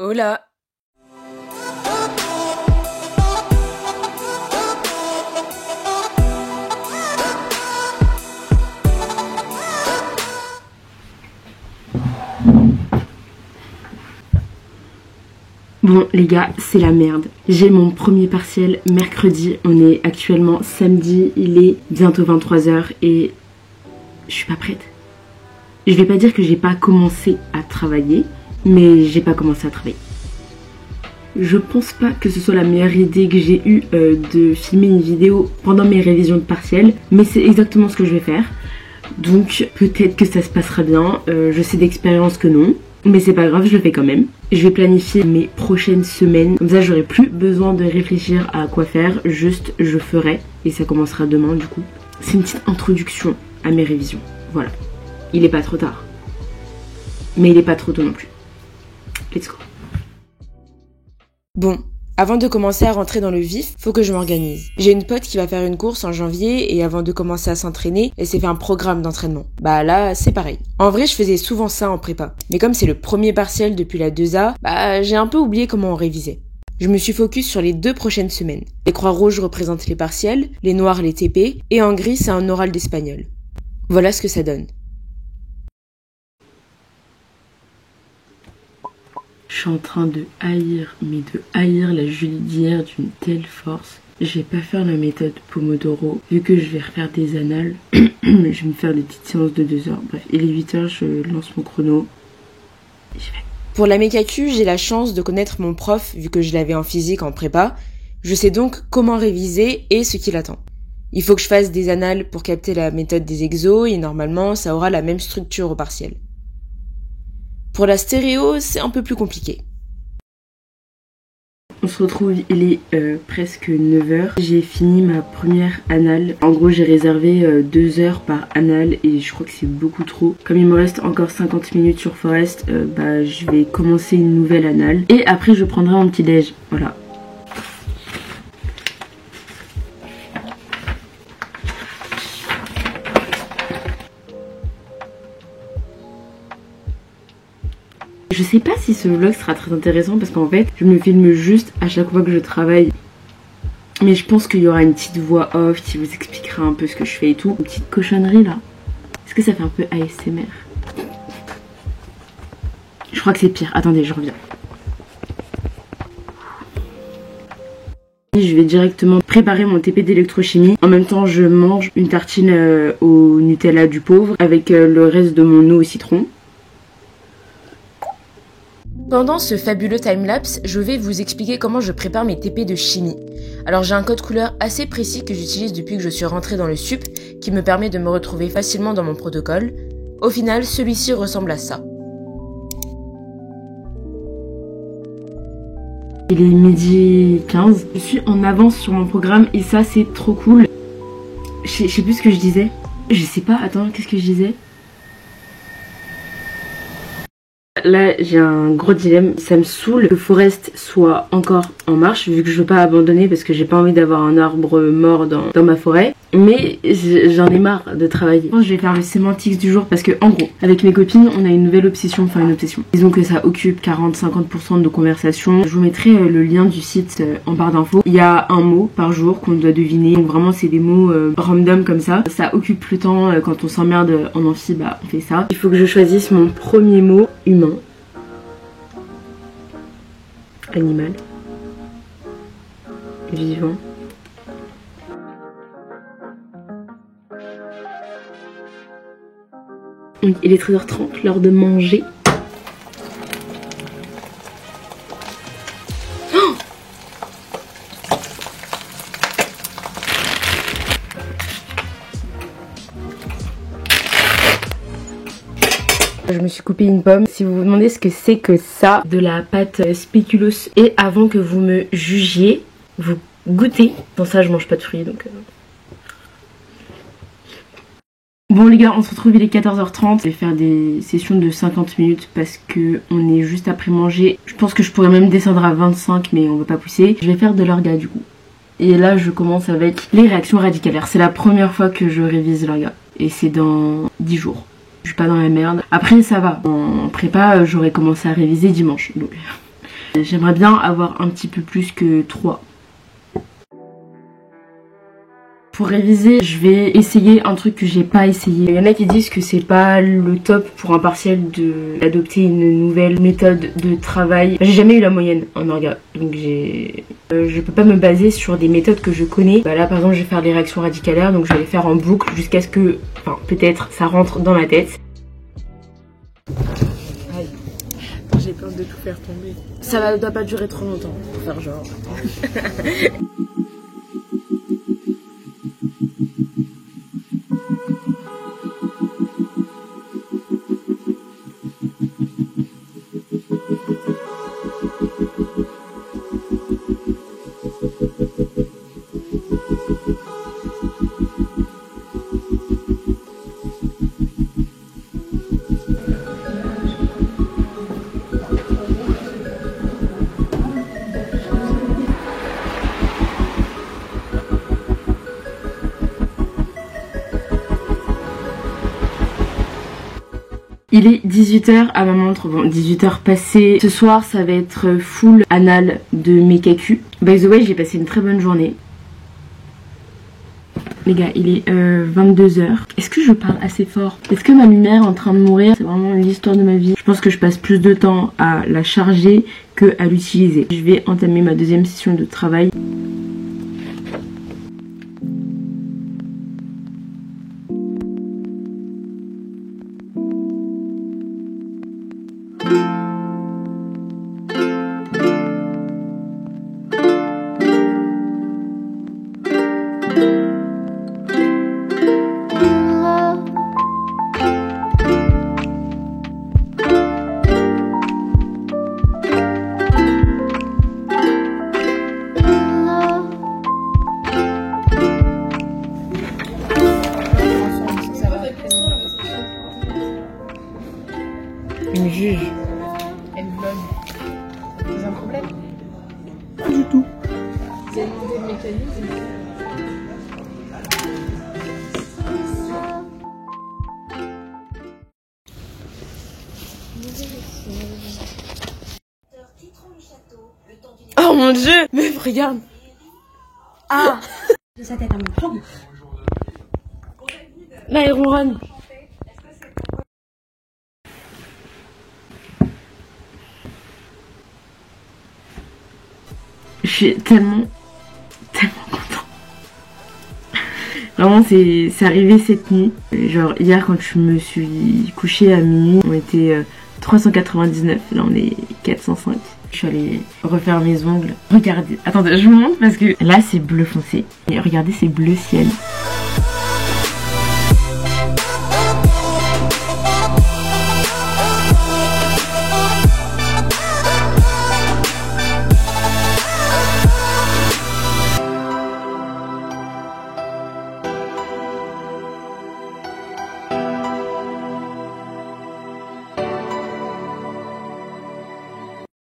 Hola! Bon les gars, c'est la merde. J'ai mon premier partiel mercredi, on est actuellement samedi, il est bientôt 23h et je suis pas prête. Je vais pas dire que j'ai pas commencé à travailler, mais j'ai pas commencé à travailler. Je pense pas que ce soit la meilleure idée que j'ai eue de filmer une vidéo pendant mes révisions de partiel, mais c'est exactement ce que je vais faire. Donc peut-être que ça se passera bien, je sais d'expérience que non. Mais c'est pas grave, je le fais quand même. Je vais planifier mes prochaines semaines. Comme ça, j'aurai plus besoin de réfléchir à quoi faire. Juste, je ferai. Et ça commencera demain, du coup. C'est une petite introduction à mes révisions. Voilà. Il est pas trop tard. Mais il est pas trop tôt non plus. Let's go. Bon, avant de commencer à rentrer dans le vif, faut que je m'organise. J'ai une pote qui va faire une course en janvier et avant de commencer à s'entraîner, elle s'est fait un programme d'entraînement. Bah là, c'est pareil. En vrai, je faisais souvent ça en prépa. Mais comme c'est le premier partiel depuis la 2A, bah j'ai un peu oublié comment on révisait. Je me suis focus sur les 2 prochaines semaines. Les croix rouges représentent les partiels, les noirs les TP, et en gris c'est un oral d'espagnol. Voilà ce que ça donne. Je suis en train de haïr, mais de haïr la Julie d'hier d'une telle force. Je vais pas faire la méthode Pomodoro, vu que je vais refaire des annales. Je vais me faire des petites séances de 2 heures. Bref, il est 8 heures, je lance mon chrono. Et je vais. Pour la mécacu, j'ai la chance de connaître mon prof, vu que je l'avais en physique en prépa. Je sais donc comment réviser et ce qui l'attend. Il faut que je fasse des annales pour capter la méthode des exos, et normalement, ça aura la même structure au partiel. Pour la stéréo, c'est un peu plus compliqué. On se retrouve, il est presque 9h. J'ai fini ma première annale. En gros, j'ai réservé 2 heures par annale et je crois que c'est beaucoup trop. Comme il me reste encore 50 minutes sur Forest, je vais commencer une nouvelle annale. Et après, je prendrai mon petit déj. Voilà. Je sais pas si ce vlog sera très intéressant parce qu'en fait je me filme juste à chaque fois que je travaille. Mais je pense qu'il y aura une petite voix off qui vous expliquera un peu ce que je fais et tout. Une petite cochonnerie là. Est-ce que ça fait un peu ASMR? Je crois que c'est pire. Attendez, je reviens. Je vais directement préparer mon TP d'électrochimie. En même temps je mange une tartine au Nutella du pauvre avec le reste de mon eau au citron. Pendant ce fabuleux timelapse, je vais vous expliquer comment je prépare mes TP de chimie. Alors j'ai un code couleur assez précis que j'utilise depuis que je suis rentrée dans le sup, qui me permet de me retrouver facilement dans mon protocole. Au final, celui-ci ressemble à ça. Il est 12h15. Je suis en avance sur mon programme et ça c'est trop cool. Je sais plus ce que je disais. Je sais pas, attends, qu'est-ce que je disais? Là j'ai un gros dilemme, ça me saoule que Forest soit encore en marche vu que je veux pas abandonner parce que j'ai pas envie d'avoir un arbre mort dans ma forêt. Mais j'en ai marre de travailler. Je vais faire le sémantics du jour parce que en gros avec mes copines on a une nouvelle obsession, enfin une obsession. Disons que ça occupe 40-50% de nos conversations. Je vous mettrai le lien du site en barre d'infos. Il y a un mot par jour qu'on doit deviner. Donc vraiment c'est des mots random comme ça. Ça occupe le temps quand on s'emmerde en amphi, on fait ça. Il faut que je choisisse mon premier mot. Humain. Animal. Vivant. Donc, il est 13h30, l'heure de manger. Oh! Je me suis coupé une pomme. Si vous vous demandez ce que c'est que ça, de la pâte spéculoos, et avant que vous me jugiez, vous goûtez. Bon ça je mange pas de fruits donc... Bon les gars, on se retrouve, il est 14h30. Je vais faire des sessions de 50 minutes parce que on est juste après manger. Je pense que je pourrais même descendre à 25 mais on va pas pousser. Je vais faire de l'orga du coup. Et là je commence avec les réactions radicalaires. C'est la première fois que je révise l'orga. Et c'est dans 10 jours. Je suis pas dans la merde. Après ça va. En prépa j'aurais commencé à réviser dimanche. Donc J'aimerais bien avoir un petit peu plus que 3. Pour réviser, je vais essayer un truc que j'ai pas essayé. Il y en a qui disent que c'est pas le top pour un partiel d'adopter une nouvelle méthode de travail. J'ai jamais eu la moyenne en orga, donc je peux pas me baser sur des méthodes que je connais. Là par exemple je vais faire des réactions radicalaires, donc je vais les faire en boucle jusqu'à ce que, peut-être ça rentre dans ma tête. Aïe, j'ai peur de tout faire tomber. Ça doit pas durer trop longtemps pour faire genre. Il est 18h à ma montre, bon 18h passées. Ce soir ça va être full anal de mes cacus. By the way, j'ai passé une très bonne journée. Les gars, il est 22h. Est-ce que je parle assez fort? Est-ce que ma lumière est en train de mourir? C'est vraiment l'histoire de ma vie. Je pense que je passe plus de temps à la charger que à l'utiliser. Je vais entamer ma deuxième session de travail. Il me juge. Elle vlog. C'est un problème? Pas du tout. Vous avez demandé le mécanisme? Oh mon dieu! Meuf, regarde! Ah! De sa tête à mon champ. Là, il ronronne. Je suis tellement contente. Vraiment, c'est arrivé cette nuit. Genre, hier, quand je me suis couchée à minuit, on était 399. Là, on est 405. Je suis allée refaire mes ongles. Regardez. Attendez, je vous montre parce que là, c'est bleu foncé. Et regardez, c'est bleu ciel.